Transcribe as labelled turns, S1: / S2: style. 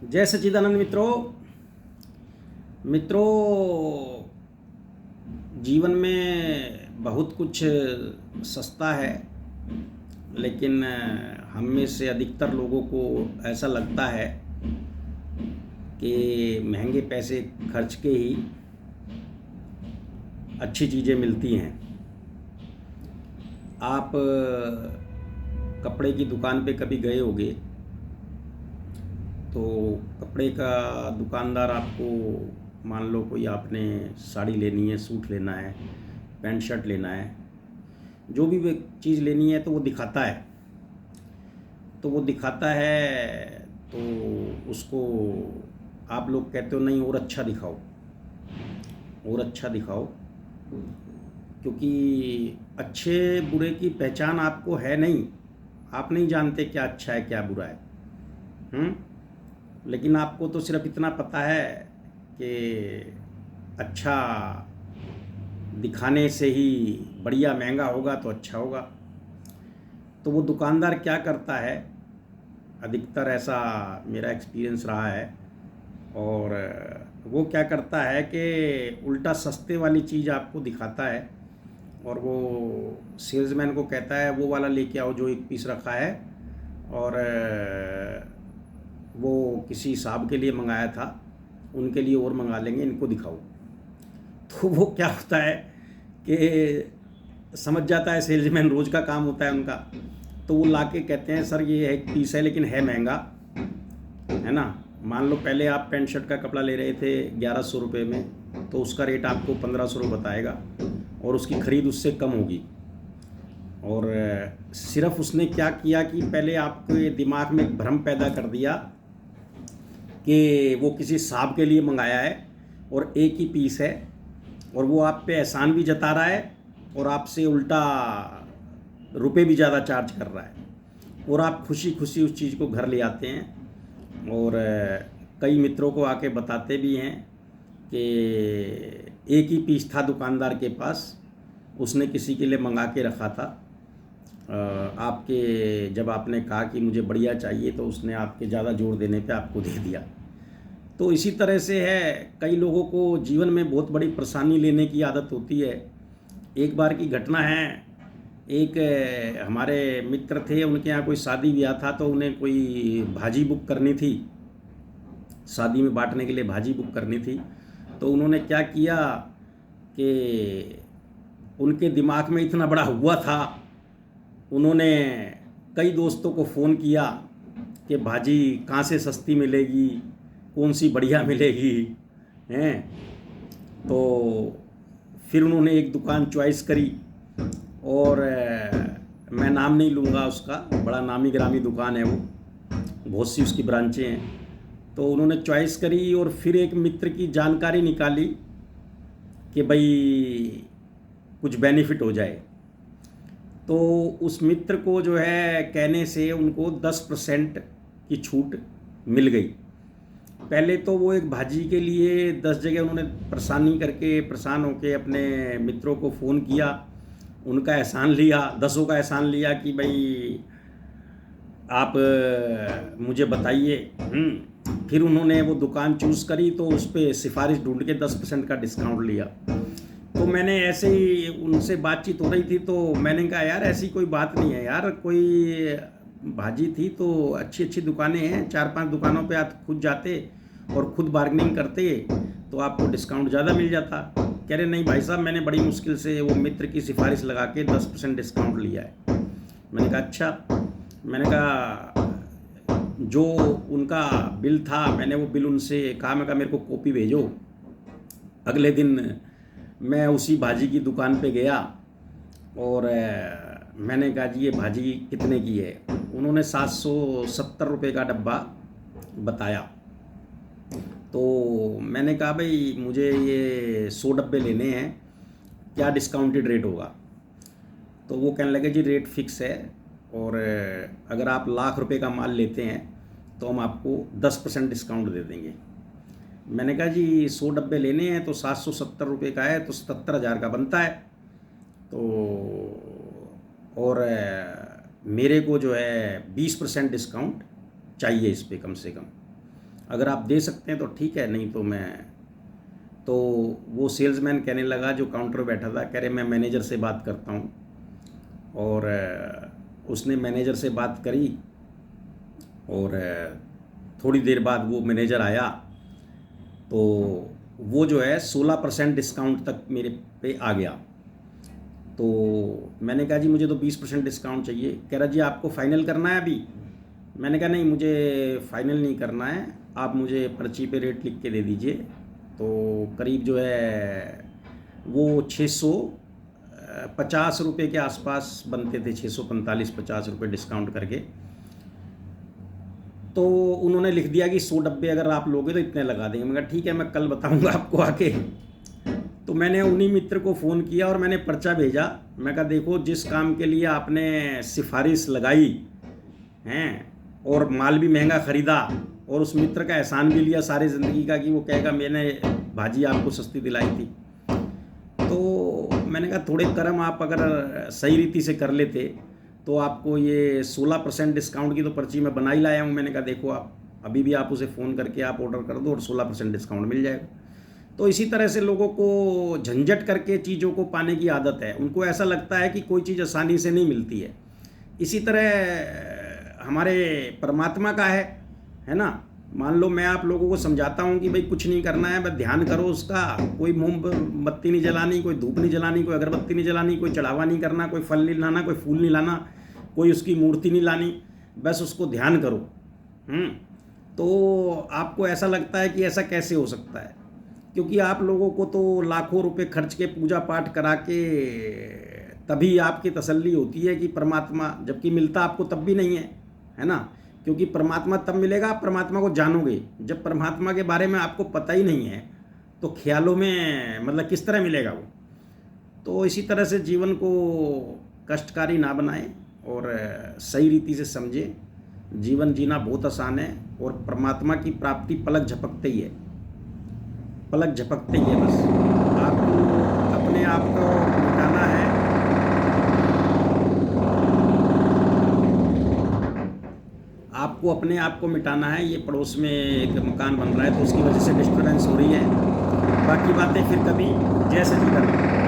S1: जय सच्चिदानंद मित्रों। मित्रों, जीवन में बहुत कुछ सस्ता है, लेकिन हम में से अधिकतर लोगों को ऐसा लगता है कि महंगे पैसे खर्च के ही अच्छी चीज़ें मिलती हैं। आप कपड़े की दुकान पे कभी गए होंगे, तो कपड़े का दुकानदार आपको, मान लो कोई आपने साड़ी लेनी है, सूट लेना है, पैंट शर्ट लेना है, जो भी चीज़ लेनी है तो वो दिखाता है। तो उसको आप लोग कहते हो नहीं और अच्छा दिखाओ, और अच्छा दिखाओ, क्योंकि अच्छे बुरे की पहचान आपको है नहीं। आप नहीं जानते क्या अच्छा है क्या बुरा है। लेकिन आपको तो सिर्फ इतना पता है कि अच्छा दिखाने से ही बढ़िया महंगा होगा तो अच्छा होगा। तो वो दुकानदार क्या करता है, अधिकतर ऐसा मेरा एक्सपीरियंस रहा है, और वो क्या करता है कि उल्टा सस्ते वाली चीज़ आपको दिखाता है, और वो सेल्समैन को कहता है वो वाला लेके आओ जो एक पीस रखा है, और वो किसी साहब के लिए मंगाया था, उनके लिए और मंगा लेंगे, इनको दिखाओ। तो वो क्या होता है कि समझ जाता है सेल्समैन, रोज़ का काम होता है उनका। तो वो लाके कहते हैं सर ये एक पीस है लेकिन है महंगा, है ना। मान लो पहले आप पैंट शर्ट का कपड़ा ले रहे थे 1100 रुपये में, तो उसका रेट आपको 1500 बताएगा, और उसकी ख़रीद उससे कम होगी। और सिर्फ उसने क्या किया कि पहले आपके दिमाग में एक भ्रम पैदा कर दिया कि वो किसी साहब के लिए मंगाया है और एक ही पीस है, और वो आप पे एहसान भी जता रहा है और आपसे उल्टा रुपए भी ज़्यादा चार्ज कर रहा है, और आप खुशी खुशी उस चीज़ को घर ले आते हैं। और कई मित्रों को आके बताते भी हैं कि एक ही पीस था दुकानदार के पास, उसने किसी के लिए मंगा के रखा था। आपके जब आपने कहा कि मुझे बढ़िया चाहिए, तो उसने आपके ज़्यादा जोर देने पे आपको दे दिया। तो इसी तरह से है, कई लोगों को जीवन में बहुत बड़ी परेशानी लेने की आदत होती है। एक बार की घटना है, एक हमारे मित्र थे, उनके यहाँ कोई शादी ब्याह था, तो उन्हें कोई भाजी बुक करनी थी, शादी में बांटने के लिए भाजी बुक करनी थी। तो उन्होंने क्या किया कि उनके दिमाग में इतना बड़ा हुआ था, उन्होंने कई दोस्तों को फ़ोन किया कि भाजी कहाँ से सस्ती मिलेगी, कौन सी बढ़िया मिलेगी, हैं। तो फिर उन्होंने एक दुकान चॉइस करी, और मैं नाम नहीं लूँगा उसका, बड़ा नामी गिरामी दुकान है वो, बहुत सी उसकी ब्रांचें हैं। तो उन्होंने चॉइस करी, और फिर एक मित्र की जानकारी निकाली कि भाई कुछ बेनिफिट हो जाए। तो उस मित्र को जो है कहने से उनको 10% की छूट मिल गई। पहले तो वो एक भाजी के लिए 10 जगह उन्होंने परेशान होके अपने मित्रों को फ़ोन किया, उनका एहसान लिया, 10 का एहसान लिया कि भाई आप मुझे बताइए। फिर उन्होंने वो दुकान चूज़ करी, तो उस पर सिफारिश ढूंढ के 10% का डिस्काउंट लिया। तो मैंने ऐसे ही उनसे बातचीत हो रही थी, तो मैंने कहा यार ऐसी कोई बात नहीं है यार, कोई भाजी थी तो अच्छी अच्छी दुकानें हैं, 4-5 दुकानों पे आप खुद जाते और खुद बार्गेनिंग करते तो आपको डिस्काउंट ज़्यादा मिल जाता। कह रहे नहीं भाई साहब, मैंने बड़ी मुश्किल से वो मित्र की सिफारिश लगा के 10% डिस्काउंट लिया है। मैंने कहा अच्छा। मैंने कहा जो उनका बिल था, मैंने वो बिल उनसे कहा, मैं कहा मेरे को कॉपी भेजो। अगले दिन मैं उसी भाजी की दुकान पे गया, और मैंने कहा जी ये भाजी कितने की है। उन्होंने 770 रुपये का डब्बा बताया। तो मैंने कहा भाई मुझे ये 100 डब्बे लेने हैं, क्या डिस्काउंटेड रेट होगा। तो वो कहने लगे जी रेट फिक्स है, और अगर आप ₹1,00,000 का माल लेते हैं तो हम आपको 10% डिस्काउंट दे देंगे। मैंने कहा जी 100 डब्बे लेने हैं तो 770 रुपये का है, तो 77,000 का बनता है। तो और मेरे को जो है 20% डिस्काउंट चाहिए इस पर कम से कम। अगर आप दे सकते हैं तो ठीक है, नहीं तो मैं। तो वो सेल्समैन कहने लगा, जो काउंटर पे बैठा था, कह रहे मैं मैनेजर से बात करता हूँ। और उसने मैनेजर से बात करी और थोड़ी देर बाद वो मैनेजर आया, तो वो जो है 16% डिस्काउंट तक मेरे पे आ गया। तो मैंने कहा जी मुझे तो 20% डिस्काउंट चाहिए। कह रहा जी आपको फ़ाइनल करना है अभी? मैंने कहा नहीं, मुझे फ़ाइनल नहीं करना है, आप मुझे पर्ची पे रेट लिख के दे दीजिए। तो करीब जो है वो 650 रुपये के आसपास बनते थे, 645-50 रुपये डिस्काउंट करके। तो उन्होंने लिख दिया कि 100 डब्बे अगर आप लोगे तो इतने लगा देंगे। मैं कहा ठीक है, मैं कल बताऊंगा आपको आके। तो मैंने उन्हीं मित्र को फ़ोन किया और मैंने पर्चा भेजा। मैं कहा देखो, जिस काम के लिए आपने सिफारिश लगाई हैं और माल भी महंगा ख़रीदा और उस मित्र का एहसान भी लिया सारी ज़िंदगी का कि वो कहेगा मैंने भाजी आपको सस्ती दिलाई थी, तो मैंने कहा थोड़े कर्म आप अगर सही रीति से कर लेते तो आपको ये 16% डिस्काउंट की तो पर्ची मैं बना ही लाया हूँ। मैंने कहा देखो, आप अभी भी आप उसे फ़ोन करके आप ऑर्डर कर दो और 16% डिस्काउंट मिल जाएगा। तो इसी तरह से लोगों को झंझट करके चीज़ों को पाने की आदत है। उनको ऐसा लगता है कि कोई चीज़ आसानी से नहीं मिलती है। इसी तरह हमारे परमात्मा का है ना। मान लो मैं आप लोगों को समझाता हूँ कि भाई कुछ नहीं करना है, बस ध्यान करो उसका, कोई मोमबत्ती नहीं जलानी, कोई धूप नहीं जलानी, कोई अगरबत्ती नहीं जलानी, कोई चढ़ावा नहीं करना, कोई फल नहीं लाना, कोई फूल नहीं लाना, कोई उसकी मूर्ति नहीं लानी, बस उसको ध्यान करो। तो आपको ऐसा लगता है कि ऐसा कैसे हो सकता है, क्योंकि आप लोगों को तो लाखों रुपए खर्च के पूजा पाठ करा के तभी आपकी तसल्ली होती है कि परमात्मा, जबकि मिलता आपको तब भी नहीं है ना। क्योंकि परमात्मा तब मिलेगा आप परमात्मा को जानोगे, जब परमात्मा के बारे में आपको पता ही नहीं है तो ख्यालों में मतलब किस तरह मिलेगा वो। तो इसी तरह से जीवन को कष्टकारी ना बनाएं और सही रीति से समझें। जीवन जीना बहुत आसान है और परमात्मा की प्राप्ति पलक झपकते ही है, पलक झपकते ही है। बस आपको अपने आप को मिटाना है, आपको अपने आप को मिटाना है। ये पड़ोस में एक मकान बन रहा है तो उसकी वजह से डिस्टर्बेंस हो रही है। बाकी बातें फिर कभी। जय सच्चिदानंद।